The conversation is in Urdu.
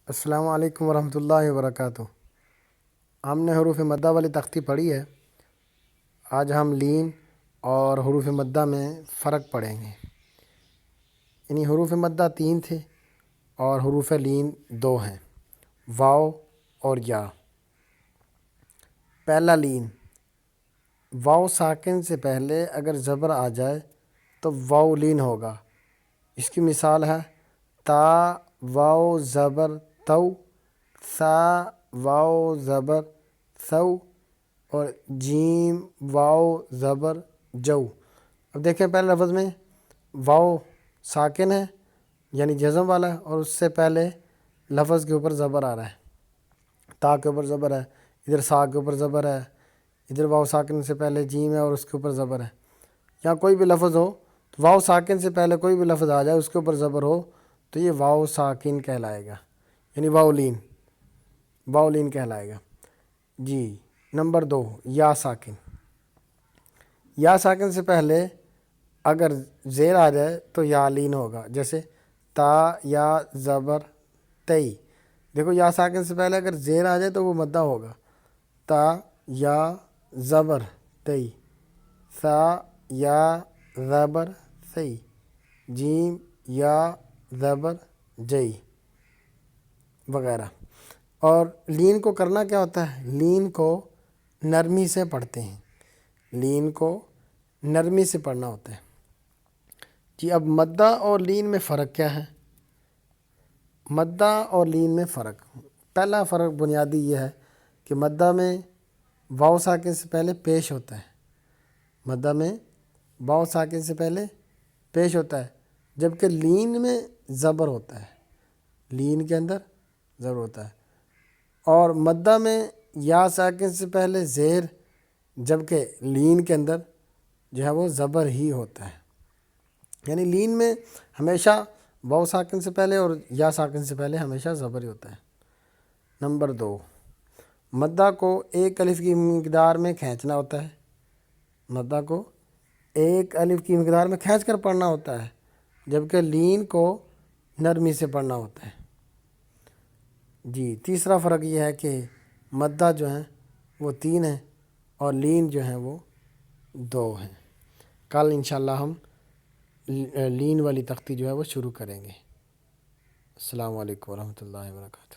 السلام علیکم ورحمۃ اللہ وبرکاتہ۔ ہم نے حروف مدہ والی تختی پڑھی ہے۔ آج ہم لین اور حروف مدہ میں فرق پڑھیں گے۔ یعنی حروف مدہ 3 تھے اور حروف لین 2 ہیں، واو اور یا۔ پہلا لین، واو ساکن سے پہلے اگر زبر آ جائے تو واو لین ہوگا۔ اس کی مثال ہے تا واو زبر تو، سا واو زبر سو، اور جیم واو زبر جو۔ اب دیکھیں پہلے لفظ میں واو ساکن ہے یعنی جزم والا ہے، اور اس سے پہلے لفظ کے اوپر زبر آ رہا ہے، تا کے اوپر زبر ہے، ادھر سا کے اوپر زبر ہے، ادھر واو ساکن سے پہلے جیم ہے اور اس کے اوپر زبر ہے۔ یا کوئی بھی لفظ ہو تو واو ساکن سے پہلے کوئی بھی لفظ آ جائے اس کے اوپر زبر ہو تو یہ واو ساکن کہلائے گا، یعنی واو لین کہلائے گا۔ جی نمبر 2، یا ساکن۔ یا ساکن سے پہلے اگر زیر آ جائے تو یا لین ہوگا، جیسے تا یا زبر تئی۔ دیکھو یا ساکن سے پہلے اگر زیر آ جائے تو وہ مدہ ہوگا، تا یا زبر تئی، سا یا زبر سی، جیم یا زبر جئی وغیرہ۔ اور لین کو کرنا کیا ہوتا ہے؟ لین کو نرمی سے پڑھتے ہیں، لین کو نرمی سے پڑھنا ہوتا ہے۔ جی اب مدہ اور لین میں فرق کیا ہے؟ مدہ اور لین میں فرق، پہلا فرق بنیادی یہ ہے کہ مدہ میں واو ساکن سے پہلے پیش ہوتا ہے، مدہ میں واو ساکن سے پہلے پیش ہوتا ہے، جبکہ لین میں زبر ہوتا ہے، لین کے اندر زبر ہوتا ہے۔ اور مدہ میں یا ساکن سے پہلے زیر، جبکہ لین کے اندر جو ہے وہ زبر ہی ہوتا ہے۔ یعنی لین میں ہمیشہ واو ساکن سے پہلے اور یا ساکن سے پہلے ہمیشہ زبر ہی ہوتا ہے۔ نمبر 2، مدہ کو ایک الف کی مقدار میں کھینچنا ہوتا ہے، مدہ کو ایک الف کی مقدار میں کھینچ کر پڑھنا ہوتا ہے، جبکہ لین کو نرمی سے پڑھنا ہوتا ہے۔ جی تیسرا فرق یہ ہے کہ مدہ جو ہیں وہ 3 ہیں اور لین جو ہیں وہ 2 ہیں۔ کل انشاءاللہ ہم لین والی تختی جو ہے وہ شروع کریں گے۔ السلام علیکم ورحمۃ اللہ وبرکاتہ۔